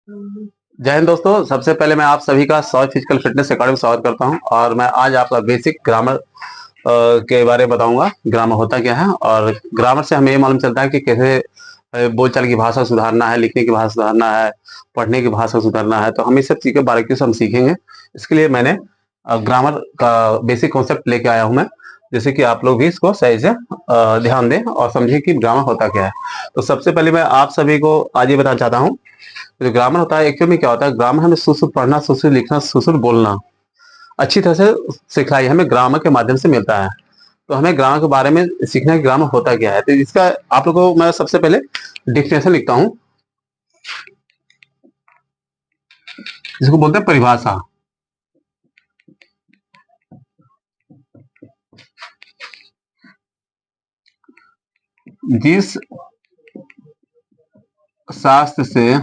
जय हिंद दोस्तों। सबसे पहले मैं आप सभी का सौ फिजिकल फिटनेस अकेडमी में स्वागत करता हूं और मैं आज आपका बेसिक ग्रामर के बारे में बताऊंगा। ग्रामर होता क्या है और ग्रामर से हमें ये मालूम चलता है कि कैसे बोलचाल की भाषा सुधारना है, लिखने की भाषा सुधारना है, पढ़ने की भाषा सुधारना है। तो हम इस सब चीज़ के बारीकी से हम सीखेंगे। इसके लिए मैंने ग्रामर का बेसिक कॉन्सेप्ट लेके आया हूं मैं, जैसे कि आप लोग भी इसको सही से ध्यान दें और समझें कि ग्रामर होता क्या है। तो सबसे पहले मैं आप सभी को आज ये बताना चाहता हूँ, जो ग्रामर होता है एक्चुअली में क्या होता है। ग्रामर हमें सुसुर पढ़ना, सुसुर लिखना, सुसुर बोलना अच्छी तरह से सिखलाई हमें ग्रामर के माध्यम से मिलता है। तो हमें ग्रामर के बारे में सीखना कि ग्रामर होता क्या है। तो इसका आप लोगों को मैं सबसे पहले डिफिनेशन लिखता हूँ, जिसको बोलते हैं परिभाषा। जिस शास्त्र से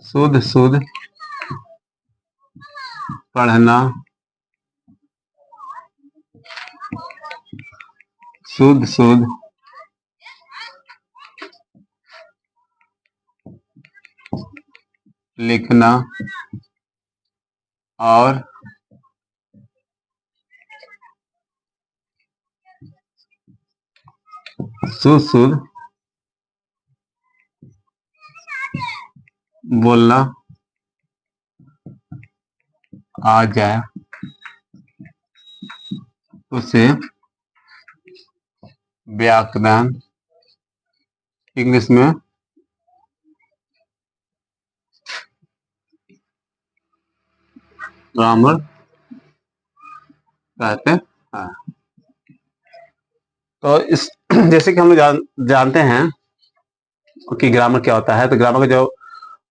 शुद्ध शुद्ध पढ़ना, शुद्ध शुद्ध लिखना और शुद्ध शुद्ध बोलना आ जाए, उसे व्याकरण इंग्लिश में ग्रामर कहते हैं। तो इस जैसे कि हम लोग जानते हैं कि ग्रामर क्या होता है। तो ग्रामर का जो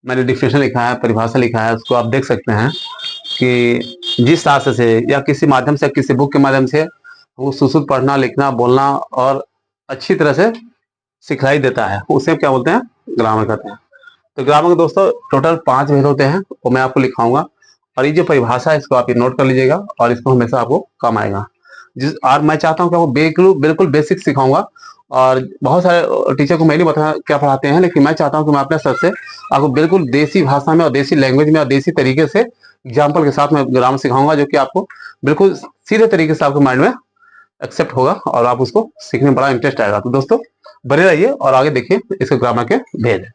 मैंने डिफिनेशन लिखा है, परिभाषा लिखा है, उसको आप देख सकते हैं कि जिस शास्त्र से या किसी माध्यम से, किसी बुक के माध्यम से वो सुश्रुत पढ़ना, लिखना, बोलना और अच्छी तरह से सिखलाई देता है, उसे क्या बोलते हैं, ग्रामर कहते हैं। तो ग्रामर के दोस्तों टोटल 5 भेद होते हैं, वो मैं आपको लिखाऊंगा। और ये जो परिभाषा है इसको आप ये नोट कर लीजिएगा और इसको हमेशा आपको काम आएगा। और मैं चाहता हूँ कि आपको बिल्कुल बिल्कुल बेसिक सिखाऊंगा। और बहुत सारे टीचर को मैं नहीं बता क्या पढ़ाते हैं, लेकिन मैं चाहता हूँ कि मैं अपने सर से आपको बिल्कुल देसी भाषा में और देसी लैंग्वेज में और देसी तरीके से एग्जाम्पल के साथ मैं ग्रामर सिखाऊंगा, जो कि आपको बिल्कुल सीधे तरीके से आपके माइंड में एक्सेप्ट होगा और आप उसको सीखने में बड़ा इंटरेस्ट आएगा। तो दोस्तों बने रहिए और आगे देखिए इसके ग्रामर के भेद।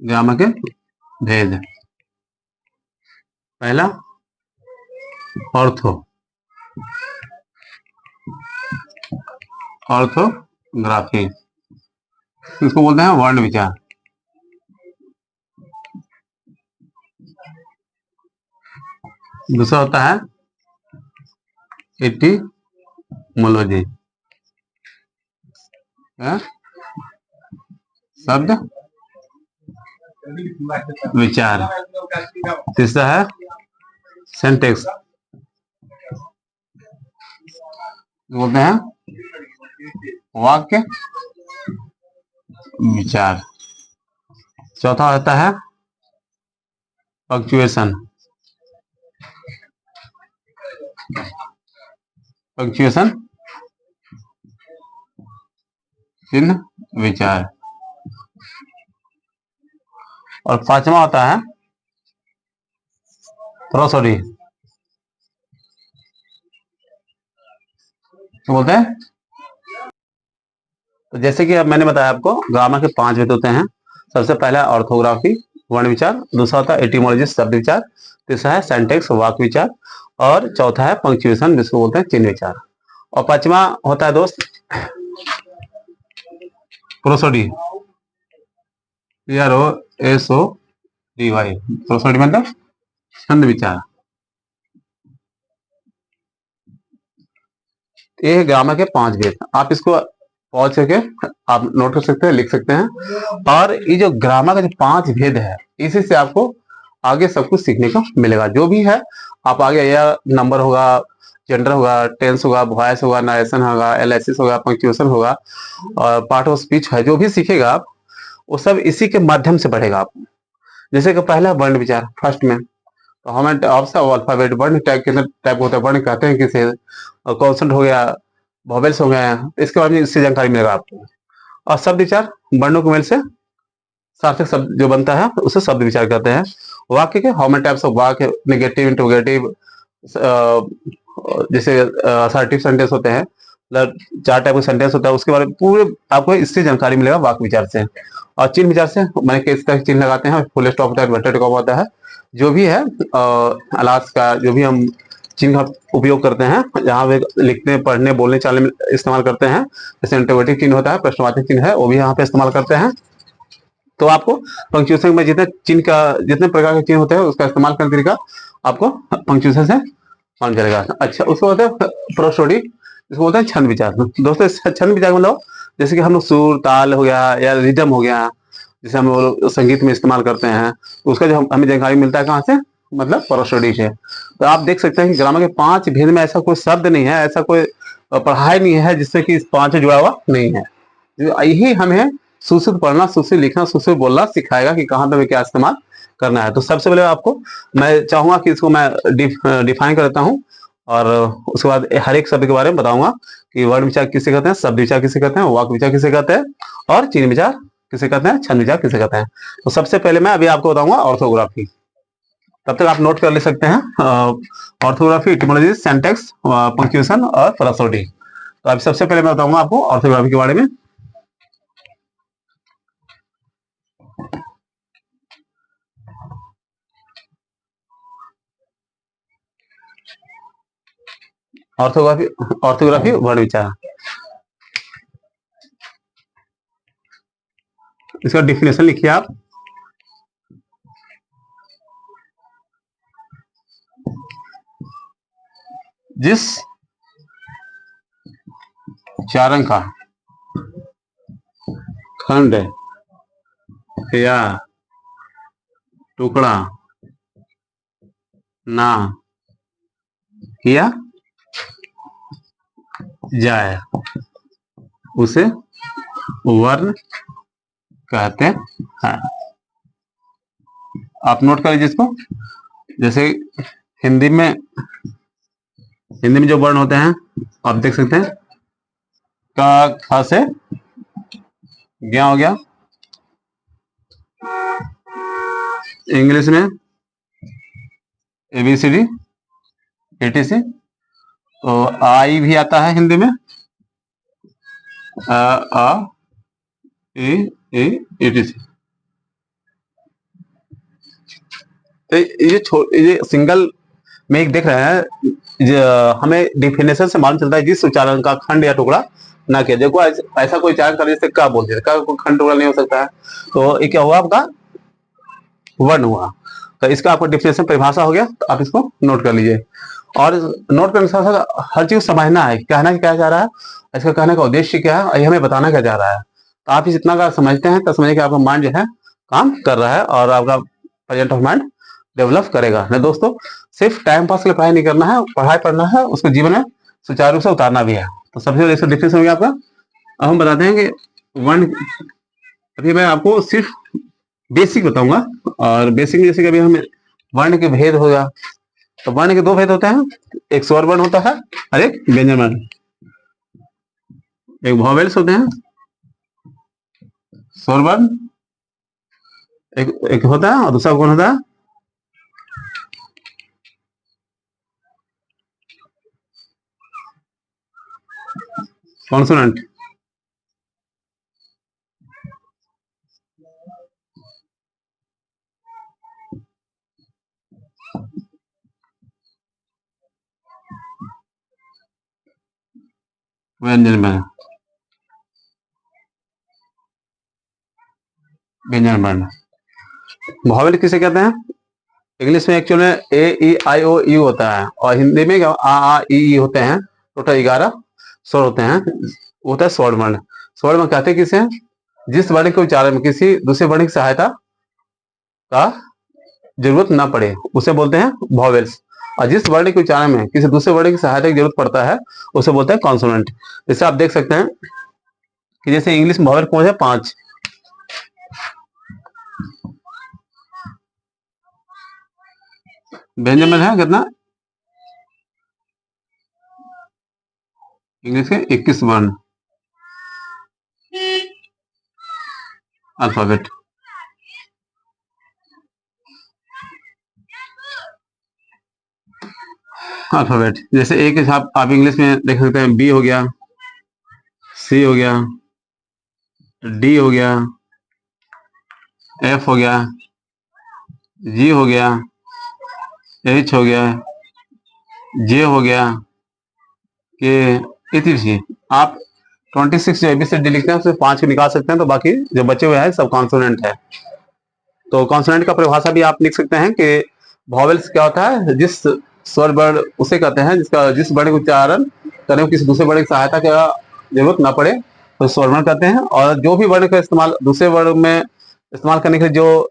ग्रामर के भेद। पहला ऑर्थो, ऑर्थोग्राफी, इसको बोलते हैं वर्ण विचार। दूसरा होता है एटिमोलॉजी, शब्द विचार। तीसरा है सेंटेक्स, बोलते हैं वाक्य विचार। चौथा होता है पंक्चुएशन, पंक्चुएशन चिन्ह विचार। और पांचवा होता है प्रोसोडी, तो बोलते हैं। तो जैसे कि अब मैंने बताया आपको ग्रामर के 5 भेद होते हैं। सबसे पहला ऑर्थोग्राफी वर्ण विचार, दूसरा होता है एटिमोलॉजी शब्द विचार, तीसरा है सेंटेक्स वाक्य विचार और चौथा है पंक्चुएशन जिसको बोलते हैं चिन्ह विचार। और पांचवा होता है दोस्त प्रोसोडी, PROSODY, प्रोसोडी मतलब छंद विचार। ये है ग्रामर के 5 भेद। आप इसको पॉज करके आप नोट कर सकते हैं, लिख सकते हैं। और ये जो ग्रामर का जो 5 भेद है, इसी से आपको आगे सब कुछ सीखने को मिलेगा। जो भी है आप आगे, या नंबर होगा, जेंडर होगा, टेंस होगा, वॉइस होगा, नरेशन होगा, एलएसिस होगा, पंक्चुएशन होगा, और पार्ट ऑफ स्पीच है, जो भी सीखेगा आप वो सब इसी के माध्यम से बढ़ेगा आप। जैसे कि पहला वर्ण विचार फर्स्ट में, तो हमें ऑप्शन अल्फाबेट वर्ण टाइप के टाइप होता है, वर्ण कहते हैं किसे, और कॉन्सेंट हो गया, वॉवेल्स हो गए, इसके बारे में इससे जानकारी मिलेगा आपको। और शब्द विचार, वर्णों के मेल से सार्थक शब्द जो बनता है उसे शब्द विचार कहते हैं। वाक्य के हाउ मेनी टाइप्स ऑफ वाक्य, नेगेटिव, इंट्रोगेटिव, जैसे असर्टिव सेंटेंस होते हैं, मतलब 4 टाइप के सेंटेंस होता है, उसके बारे में पूरे आपको इससे जानकारी मिलेगा वाक्य विचार से। और चिन्ह विचार से मैंने किस तरह चिन्ह लगाते हैं, फुल स्टॉप होता है, इन्वर्टेड कॉमा होता है, जो भी है अलास का जो भी हम चिन्ह का उपयोग करते हैं, जहाँ पे लिखने, पढ़ने, बोलने, चालने में इस्तेमाल करते हैं। जैसे इंटरोगेटिव चिन्ह होता है, प्रश्नवाचक चिन्ह है, वो भी यहाँ पे इस्तेमाल करते हैं। तो आपको पंक्चुएशन में जितने चिन्ह का, जितने प्रकार के चिन्ह होते हैं उसका इस्तेमाल करने तरीका आपको पंक्चुएशन से मालूम चलेगा। अच्छा, उसको होता है प्रोसोडी, इसको बोलते हैं छंद विचार। दोस्तों छंद विचार मतलब जैसे कि हम लोग सुर, ताल हो गया या रिदम हो गया, जैसे हम लोग संगीत में इस्तेमाल करते हैं, उसका जो हमें जानकारी मिलता है कहाँ से, मतलब प्रोसोडी से। तो आप देख सकते हैं कि ग्रामर के 5 भेद में ऐसा कोई शब्द नहीं है, ऐसा कोई पढ़ाई नहीं है जिससे कि इस 5 से जुड़ा हुआ नहीं है। यही हमें सुश्रुत पढ़ना, सुश्रुत लिखना, सुश्रुत बोलना सिखाएगा कि कहाँ पे हमें क्या इस्तेमाल करना है। तो सबसे पहले आपको मैं चाहूंगा कि इसको मैं डिफाइन कर देता हूँ, और उसके बाद हर एक शब्द के बारे में बताऊंगा कि वर्ण विचार किसे कहते हैं, शब्द विचार किसे कहते हैं, वाक्य विचार किसे कहते हैं, और चिन्ह विचार किसे कहते हैं, छंद विचार किसे कहते हैं। तो सबसे पहले मैं अभी आपको बताऊंगा ऑर्थोग्राफी। तब तक आप नोट कर ले सकते हैं ऑर्थोग्राफी, इटिमोलॉजी, सिंटैक्स, पंक्चुएशन और प्रोसोडी। तो अभी सबसे पहले मैं बताऊंगा आपको ऑर्थोग्राफी के बारे में। ऑर्थोग्राफी, ऑर्थोग्राफी वर्ण विचार, इसका डिफिनेशन लिखिए आप। जिस उच्चारण का खंड या टुकड़ा ना किया जाए उसे वर्ण कहते हैं। आप नोट कर लीजिए इसको। जैसे हिंदी में जो वर्ण होते हैं आप देख सकते हैं, का, ख से ज्ञा हो गया। इंग्लिश में ABCD ATC, तो आई भी आता है हिंदी में, आ ए ATC। तो ये सिंगल में एक देख रहे हैं, हमें डिफिनेशन से मालूम चलता है जिस उच्चारण का खंड या टुकड़ा ना किया। देखो ऐसा कोई उच्चारण कर जैसे का बोलते हैं, का कोई खंड टुकड़ा नहीं हो सकता है, तो ये क्या हुआ आपका वर्ण हुआ। तो इसका आपको डिफिनेशन परिभाषा हो गया, तो आप इसको नोट कर लीजिए। और नोट करने के साथ साथ हर चीज समझना है, कहना क्या जा रहा है, इसका कहने का उद्देश्य क्या है, ये हमें बताना क्या जा रहा है। तो आप जितना का समझते हैं तो समझिए कि आपका माइंड जो है काम कर रहा है, और आपका प्रेजेंट ऑफ माइंड डेवलप करेगा। नहीं दोस्तों, सिर्फ टाइम पास के लिए पढ़ाई नहीं करना है, पढ़ाई पढ़ना है, उसको जीवन में सुचारू रूप से उतारना भी है। तो सबसे पहले इसका डिफिनेशन हो गया आपका। अब हम बताते हैं कि वर्ण, अभी मैं आपको सिर्फ बेसिक बताऊंगा, और बेसिक जैसे कि अभी हमें वर्ण के भेद हो गया, तो वर्ण के 2 भेद होते हैं, एक स्वर वर्ण होता है और एक व्यंजन वर्ण। एक वॉवेल्स होते हैं स्वर वर्ण, एक होता है, और दूसरा कौन होता है, कॉन्सोनेंट। व्यंजन वर्ण, व्यंजन वर्ण। वॉवेल किसे कहते हैं, इंग्लिश में एक्चुअल में A E I O U होता है, और हिंदी में क्या आ ई होते हैं, टोटल 11 स्वर होते हैं, वो होता है स्वर्ण वर्ण। स्वर्ण वर्ण कहते हैं किसे, जिस वर्ण के उच्चारण में किसी दूसरे वर्ण की सहायता का जरूरत ना पड़े उसे बोलते हैं वॉवेल्स, और जिस वर्ण के उच्चारण में किसी दूसरे वर्ण की सहायता की जरूरत पड़ता है उसे बोलते हैं कॉन्सोनेंट। जैसे आप देख सकते हैं कि जैसे इंग्लिश में वॉवेल कौन है, 5। व्यंजन में है कितना, इंग्लिश के 21 वर्ण अल्फाबेट। अल्फाबेट जैसे एक हिसाब आप इंग्लिश में देख सकते हैं, बी हो गया, सी हो गया, डी हो गया, एफ हो गया, जी हो गया, एच हो गया, जे हो गया, के इतिशी। आप 26 जो एबीसीडी लिखते हैं उससे 5 निकाल सकते हैं, तो बाकी जो बचे हुए हैं सब कॉन्सोनेंट है। तो कॉन्सोनेंट का परिभाषा भी आप लिख सकते हैं कि वॉवेल्स क्या होता है, जिस स्वर वर्ण उसे कहते हैं जिसका जिस वर्ण का उच्चारण करने में किसी दूसरे वर्ण की सहायता की जरूरत ना पड़े तो स्वर वर्ण कहते हैं, और जो भी वर्ण का इस्तेमाल दूसरे वर्ण में इस्तेमाल करने के लिए जो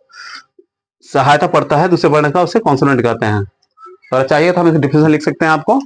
सहायता पड़ता है दूसरे वर्ण का, उसे कॉन्सोनेंट कहते हैं। अगर चाहिए तो हम इसकी डिफिनेशन लिख सकते हैं आपको।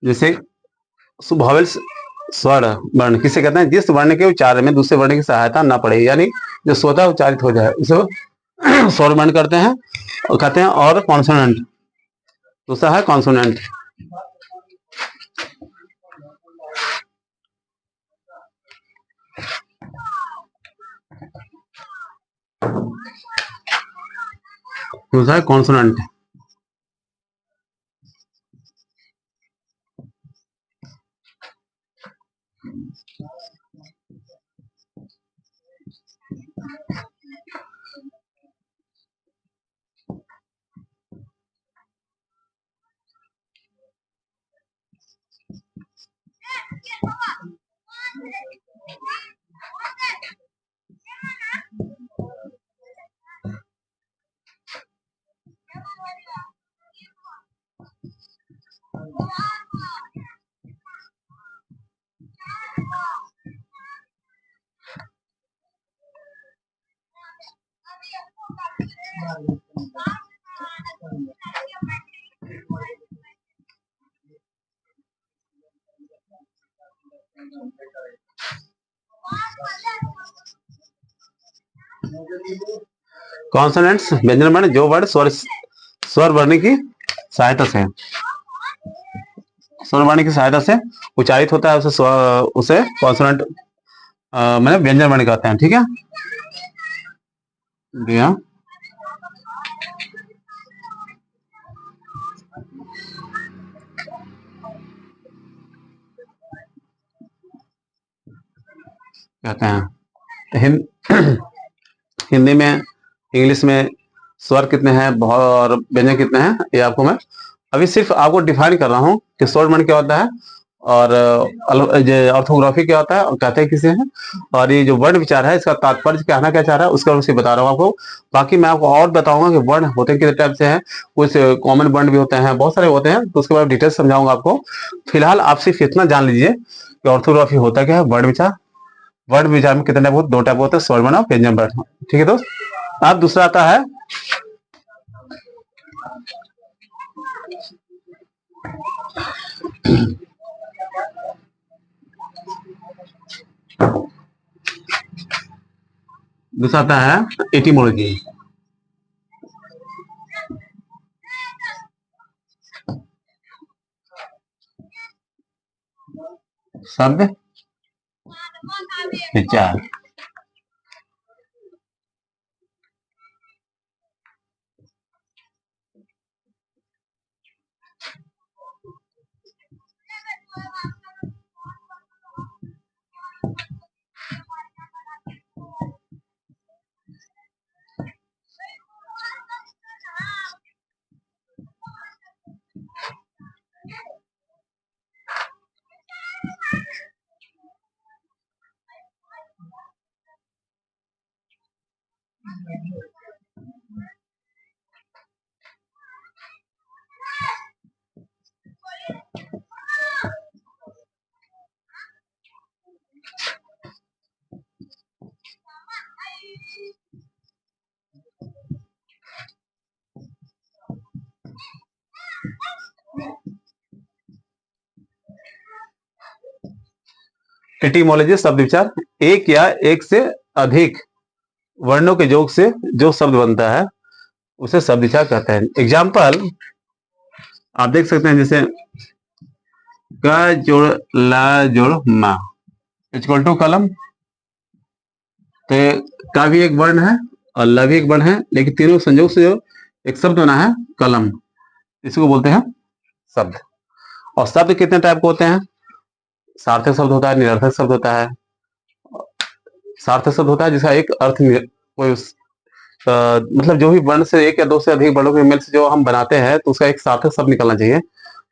जैसे वॉवेल्स स्वर वर्ण किसे कहते हैं, जिस वर्ण के उच्चारण में दूसरे वर्ण की सहायता ना पड़े, यानी जो स्वतः उच्चारित हो जाए उसे स्वर वर्ण करते हैं और कहते हैं। और कॉन्सोनेंट दूसरा है कॉन्सोनेंट। दूसरा है कॉन्सोनेंट। कॉन्सोनेंट्स व्यंजन वर्ण जो वर्ण स्वर वर्ण की सहायता से स्वर वर्ण की सहायता से उच्चारित होता है उसे कॉन्सोनेंट मैंने व्यंजन वर्ण कहते हैं। ठीक है भैया। कहते हैं हिंदी में, इंग्लिश में स्वर कितने हैं और व्यंजन कितने हैं, ये आपको मैं अभी सिर्फ आपको डिफाइन कर रहा हूँ कि स्वर वर्ण क्या होता है और ऑर्थोग्राफी क्या होता है और कहते हैं किसे हैं, और ये जो वर्ण विचार है इसका तात्पर्य कहना क्या चाह रहा है उसका उसे बता रहा हूँ आपको। बाकी मैं आपको और बताऊंगा कि वर्ण होते कितने टाइप से हैं, कुछ कॉमन वर्ण भी होते हैं, बहुत सारे होते हैं, तो उसके बाद डिटेल्स समझाऊंगा आपको। फिलहाल आप सिर्फ इतना जान लीजिए कि ऑर्थोग्राफी होता क्या है, वर्ण विचार। वर्ण विचार में कितने टाइप होते, 2 टाइप होते हैं, स्वर वर्ण और व्यंजन वर्ण। ठीक है दोस्त। अब दूसरा आता है दूसरा आता है एटिमोलॉजी। शब्द विचार। एटिमोलॉजी शब्द विचार, एक या एक से अधिक वर्णों के योग से जो शब्द बनता है उसे शब्द विचार कहते हैं। एग्जाम्पल आप देख सकते हैं, जैसे क जोड़ ला जोड़ मा इक्वल टू कलम। तो का भी एक वर्ण है और ला भी एक वर्ण है, लेकिन तीनों संयोग से जो एक शब्द बना है कलम, इसको बोलते हैं शब्द। और शब्द कितने टाइप के होते हैं? सार्थक शब्द होता है, निरर्थक शब्द होता है। सार्थक शब्द होता है जिसका एक अर्थ कोई मतलब जो भी वर्ण से एक या दो से अधिक वर्णों के मेल से जो हम बनाते हैं तो उसका एक सार्थक शब्द निकलना चाहिए।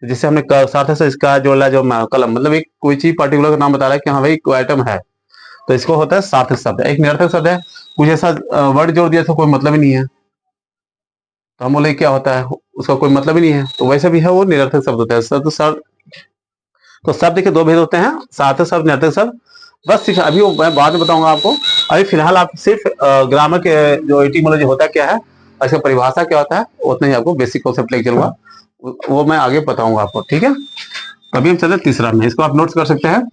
जिससे हमने सार्थक से इसका जोड़ा जो कलम, मतलब एक कोई चीज पर्टिकुलर का नाम बता रहा है कि हाँ भाई कोई आइटम है, तो इसको होता है सार्थक शब्द। एक निरर्थक शब्द है, कुछ ऐसा वर्ड जोड़ दिया तो कोई मतलब ही नहीं है, तो हम बोले क्या होता है, उसका कोई मतलब ही नहीं है, तो वैसे भी है वो निरर्थक शब्द होता है। तो शब्द के दो भेद होते हैं, सार्थक शब्द, निरर्थक शब्द। बस सीखा, अभी मैं बाद में बताऊंगा आपको। अभी फिलहाल आप सिर्फ ग्रामर के जो एटिमोलॉजी होता क्या है और इसका परिभाषा क्या होता है उतना ही आपको बेसिक कॉन्सेप्ट लेके चलूंगा, वो मैं आगे बताऊंगा आपको, ठीक है। अभी हम चले तीसरा में, इसको आप नोट्स कर सकते हैं।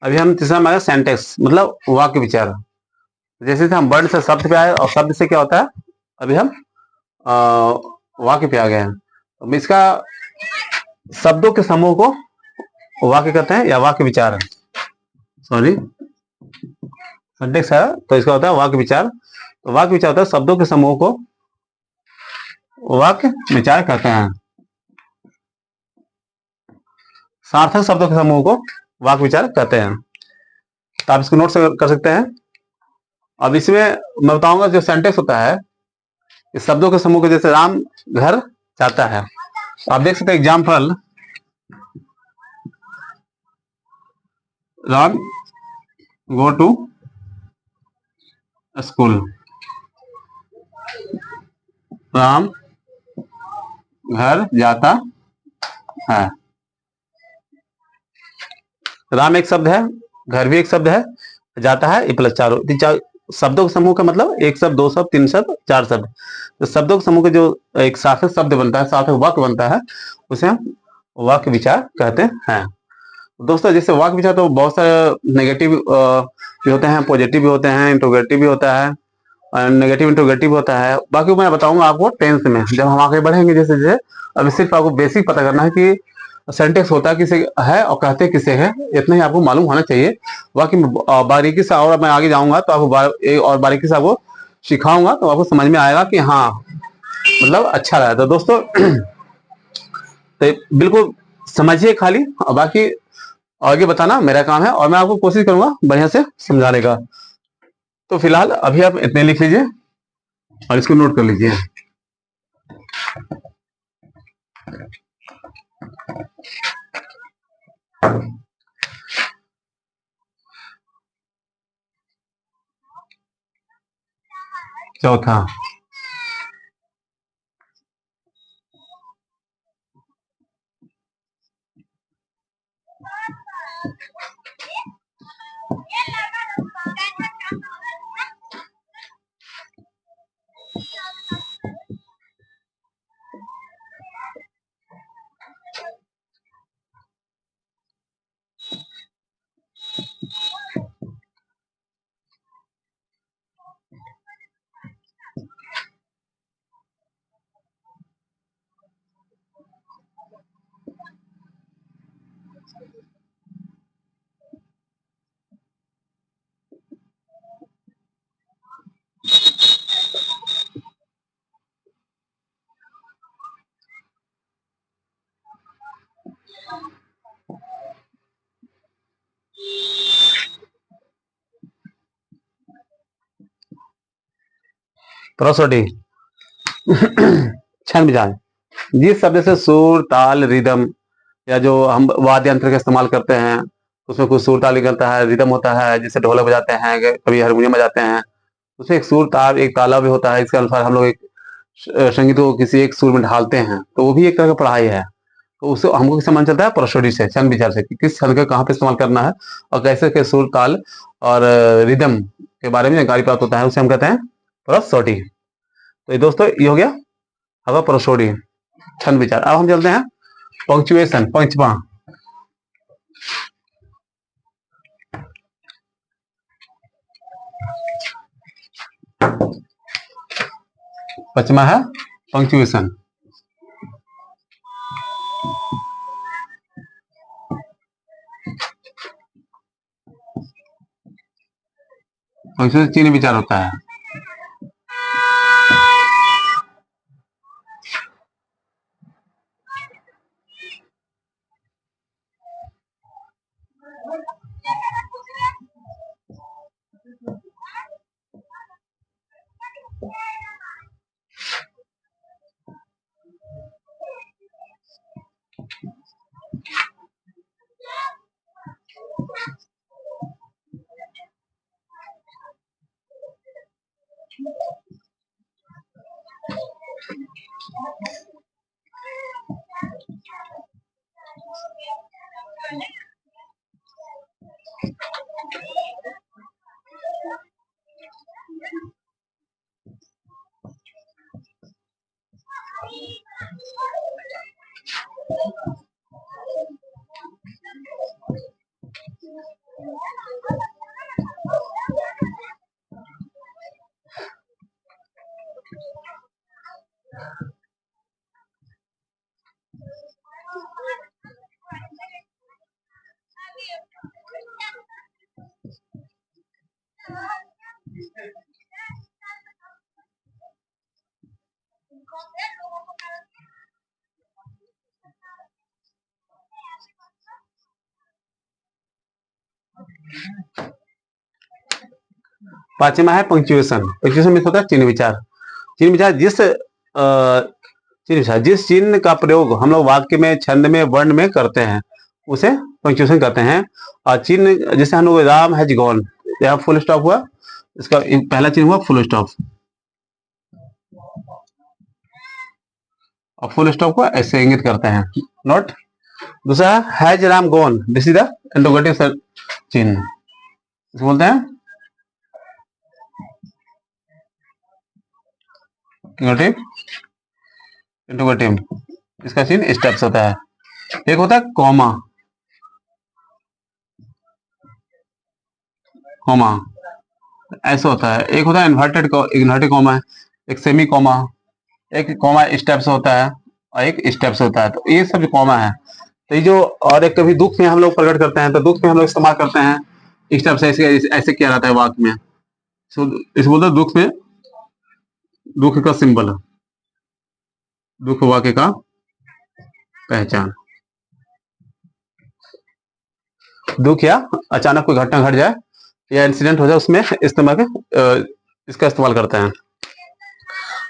अभी हम तीसरा में आए सेंटेक्स, मतलब वाक्य विचार। जैसे हम वर्ण से शब्द पे आए और शब्द से क्या होता है, अभी हम वाक्य पे आ गए हैं। तो इसका शब्दों के समूह को वाक्य कहते हैं या वाक्य विचार है, सॉरी सेंटेक्स है तो इसका होता है वाक्य विचार। तो वाक्य विचार होता है शब्दों के समूह को वाक्य विचार कहते हैं। सार्थक शब्दों के समूह को वाक्य विचार कहते हैं। तो आप इसको नोट कर सकते हैं। अब इसमें मैं बताऊंगा जो सेंटेक्स होता है इस शब्दों के समूह को, जैसे राम घर जाता है, आप देख सकते हैं example, Ram go to school, Ram घर जाता है। राम एक शब्द है, घर भी एक शब्द है, जाता है ये प्लस चार शब्दों के समूह का मतलब एक शब्द, दो शब्द, तीन शब्द, चार शब्द। तो शब्दों के समूह के जो एक सार्थक शब्द बनता है, सार्थक वाक्य बनता है, उसे हम वाक्य विचार कहते हैं। दोस्तों जैसे वाक्य विचार तो बहुत सारे नेगेटिव भी होते हैं, पॉजिटिव भी होते हैं, इंट्रोगेटिव भी होता है, नेगेटिव इंट्रोगेटिव होता है। बाकी मैं बताऊंगा आपको टेंस में, जब हम आगे बढ़ेंगे जैसे जैसे। अभी सिर्फ आपको बेसिक पता करना है कि सेंटेक्स होता किसे है और कहते किसे है, इतना ही आपको मालूम होना चाहिए। बाकी बारीकी से और मैं आगे जाऊंगा तो आपको और बारीकी से आपको सिखाऊंगा, तो आपको समझ में आएगा कि हाँ मतलब अच्छा रहा। तो दोस्तों तो बिल्कुल समझिए खाली, और बाकी आगे बताना मेरा काम है और मैं आपको कोशिश करूंगा बढ़िया से समझाने का। तो फिलहाल अभी आप इतने लिख लीजिए और इसको नोट कर लीजिए। चौथा, प्रोसोडी छंद विचार। जिस शब्द से सुर, ताल, रिदम या जो हम वाद्य यंत्र का इस्तेमाल करते हैं उसमें कुछ सुर ताल निकलता है, रिदम होता है, जिससे ढोलक बजाते हैं, कभी हारमोनियम बजाते हैं, उसमें एक सुर ताल एक ताला भी होता है। इसके अनुसार हम लोग एक संगीत को किसी एक सुर में ढालते हैं, तो वो भी एक तरह का पढ़ाई है। तो उससे हमको किससे मन चलता है? प्रोसोडी से, छंद विचार से, कि किस छंद का कहाँ पे इस्तेमाल करना है और कैसे के सुर ताल और रिदम के बारे में जानकारी प्राप्त होता है, उसे हम कहते हैं प्रोसोडी। तो ये दोस्तों ये हो गया आपका प्रोसोडी छंद विचार। अब हम चलते हैं पंक्चुएशन, पंचमा। पचमा है पंक्चुएशन। पंक्चुएशन चिन्ह विचार होता है। पांचवा है पंक्चुएशन। पंक्चुएशन में होता है चिन्ह विचार। चिन्ह विचार चिन्ह विचार जिस चिन्ह का प्रयोग हम लोग वाक्य में, छंद में, वर्ण में करते हैं उसे पंक्चुएशन कहते हैं। और चिन्ह जैसे हम लोग राम हैज गॉन, यहाँ फुल स्टॉप हुआ, इसका पहला चिन्ह हुआ फुल स्टॉप, और फुल स्टॉप को ऐसे इंगित करते हैं, नोट। दूसरा has Ram gone, this is the interrogative चिन्ह, इसको बोलते हैं इंटरोगेटिव। इसका चिन्ह स्टेप्स होता है। एक होता है कॉमा, कॉमा ऐसा होता है। एक होता है इन्वर्टेड कॉमा है, एक सेमी कॉमा, एक कॉमा स्टेप्स होता है और एक स्टेप्स होता है। तो ये सब जो कॉमा है, तो ये जो, और एक कभी दुख में हम लोग प्रकट करते हैं तो दुख में हम लोग इस्तेमाल करते हैं स्टेप्स, ऐसे ऐसे किया जाता है वाक्य में। इस बोलते हैं दुख में, दुख का सिंबल, दुख वाक्य का पहचान। दुख या अचानक कोई घटना घट जाए या इंसिडेंट हो जाए, उसमें इस्तेमाल इसका इस्तेमाल करते हैं।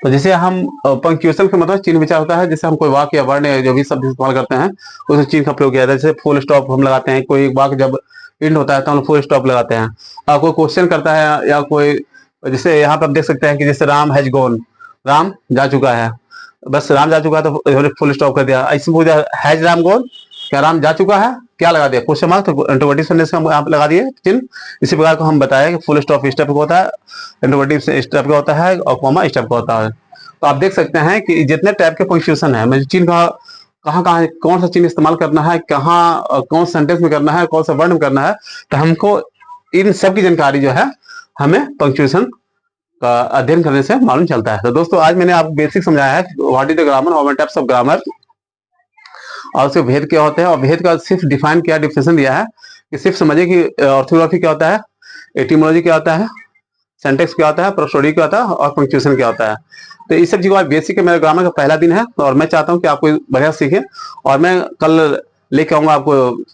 तो जैसे हम पंक्चुएशन का मतलब चिन्ह विचार होता है, जैसे हम कोई वाक्य या वर्ण या जो भी शब्द इस्तेमाल करते हैं उस चिन्ह का प्रयोग किया जाता है। जैसे फुल स्टॉप हम लगाते हैं, कोई वाक्य जब एंड होता है तो हम फुल स्टॉप लगाते हैं। और कोई क्वेश्चन करता है या कोई, जैसे यहाँ पर आप देख सकते हैं कि जैसे राम हैज गॉन, राम जा चुका है, बस राम जा चुका है तो फुल स्टॉप कर दिया। ऐसे पूछ दिया हैज राम गॉन, क्या राम जा चुका है, क्या लगा दिया क्वेश्चन मार्क, तो इंटरोगेटिव सेंटेंस का हम यहाँ पे लगा दिए चिन्ह। इसी प्रकार को हम बताया कि फुल स्टॉप स्टेप का होता है, इंटरोगेटिव स्टेप का होता है और कॉमा स्टेप का होता है। तो आप देख सकते हैं कि जितने टाइप के पंक्चुएशन है, मतलब चिन्ह का कहाँ कहाँ कौन सा चिन्ह इस्तेमाल करना है, कहाँ कौन सेंटेंस में करना है, कौन सा वर्ण में करना है, तो हमको इन सब की जानकारी जो है हमें पंक्चुएशन का अध्ययन करने से मालूम चलता है। तो दोस्तों आज मैंने आपको बेसिक समझाया है what is the grammar, how many types of grammar, और उसके भेद क्या होते हैं, और भेद का सिर्फ डिफाइन किया, डिफिनेशन दिया है कि सिर्फ समझिए कि ऑर्थोग्राफी क्या होता है, एटिमोलॉजी क्या होता है, सेंटेक्स क्या होता है, प्रोसोडी क्या होता है और पंक्चुएशन क्या होता है। तो इस सब चीजों का बेसिक है। मेरा ग्रामर का पहला दिन है और मैं चाहता हूँ कि आपको बढ़िया सीखें। और मैं कल लेके आऊंगा आपको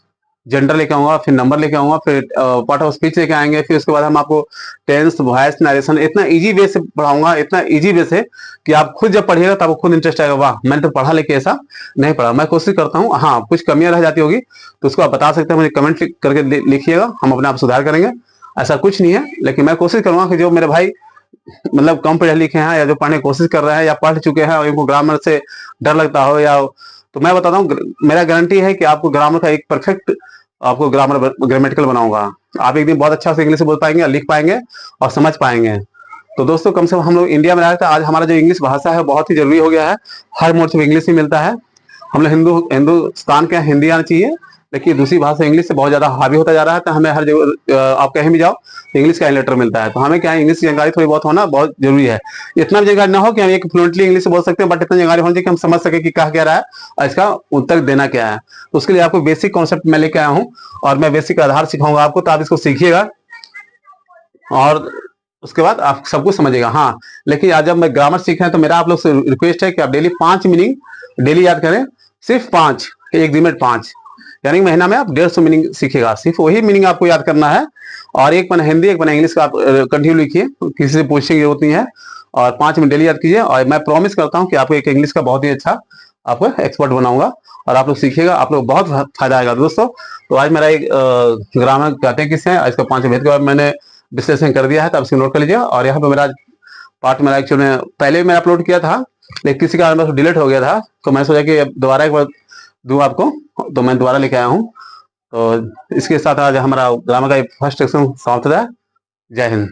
जेंडर लेके आऊंगा, फिर नंबर लेके आऊंगा, फिर पार्ट ऑफ स्पीच लेके आएंगे, फिर उसके बाद हम आपको टेंस, वॉइस, नरेशन इतना इजी वे से पढ़ाऊंगा, इतना इजी वे से कि आप खुद जब पढ़िएगा तब आपको खुद इंटरेस्ट आएगा, वाह मैंने तो पढ़ा लेके ऐसा नहीं पढ़ा। मैं कोशिश करता हूँ, हाँ कुछ कमियां रह जाती होगी तो उसको आप बता सकते हैं, मुझे कमेंट करके लिखिएगा, हम अपने आप सुधार करेंगे। ऐसा कुछ नहीं है, लेकिन मैं कोशिश करूंगा कि जो मेरे भाई मतलब कम पढ़े लिखे हैं या जो पढ़ने की कोशिश कर रहे हैं या पढ़ चुके हैं और इनको ग्रामर से डर लगता हो, या तो मैं बताता हूँ, मेरा गारंटी है कि आपको ग्रामर का एक परफेक्ट, आपको ग्रामर ग्रामेटिकल बनाऊंगा। आप एक दिन बहुत अच्छा से इंग्लिश बोल पाएंगे, लिख पाएंगे और समझ पाएंगे। तो दोस्तों कम से कम हम लोग इंडिया में रहते हैं, आज हमारा जो इंग्लिश भाषा है बहुत ही जरूरी हो गया है। हर मोड से इंग्लिश ही मिलता है। हम लोग हिंदुस्तान के हिंदी आना चाहिए, लेकिन दूसरी भाषा इंग्लिश से बहुत ज्यादा हावी होता जा रहा है। तो हमें हर जगह आप कहीं भी जाओ इंग्लिश का लेटर मिलता है, तो हमें क्या है इंग्लिश की जानकारी थोड़ी बहुत होना बहुत जरूरी है। इतना भी जानकारी ना हो कि हम एक फ्लुएंटली इंग्लिश बोल सकते हैं, बट इतना जानकारी होनी चाहिए कि हम समझ सके कि कहा क्या रहा है और इसका उत्तर देना क्या है। तो उसके लिए आपको बेसिक कॉन्सेप्ट मैं लेके आया हूँ और मैं बेसिक आधार सिखाऊंगा आपको, तो आप इसको सीखिएगा और उसके बाद आप सब कुछ समझिएगा। हाँ लेकिन आज जब मैं ग्रामर सीख रहे हैं तो मेरा आप लोग से रिक्वेस्ट है कि आप डेली 5 मीनिंग डेली याद करें, सिर्फ 5, एक दिन में 5, यानी महीना में आप 150 मीनिंग सीखेगा, सिर्फ वही मीनिंग आपको याद करना है। और एक पन्ना हिंदी, एक पन्ना इंग्लिश का आप कंटिन्यू लिखिए, किसी से पूछने की जरूरत नहीं है, और 5 मिनट डेली याद कीजिए। और मैं प्रॉमिस करता हूँ कि आपको एक इंग्लिश का बहुत ही अच्छा आपको एक्सपर्ट बनाऊंगा और आप लोग सीखिएगा, आप लोग बहुत फायदा आएगा दोस्तों। तो आज मेरा एक ग्रामर कहते हैं किससे, इसका 5 भेद के बाद मैंने विश्लेषण कर दिया है, तो आप इसको नोट कर लीजिए। और यहाँ पे मेरा पार्ट मेरा एक्चुअली पहले मैं अपलोड किया था, लेकिन किसी कारण डिलीट हो गया था, तो मैं सोचा कि दोबारा एक बार दूं आपको, तो मैं दोबारा लेके आया हूँ। तो इसके साथ आज हमारा ग्रामर का फर्स्ट सेक्शन समाप्त होता है। जय हिंद।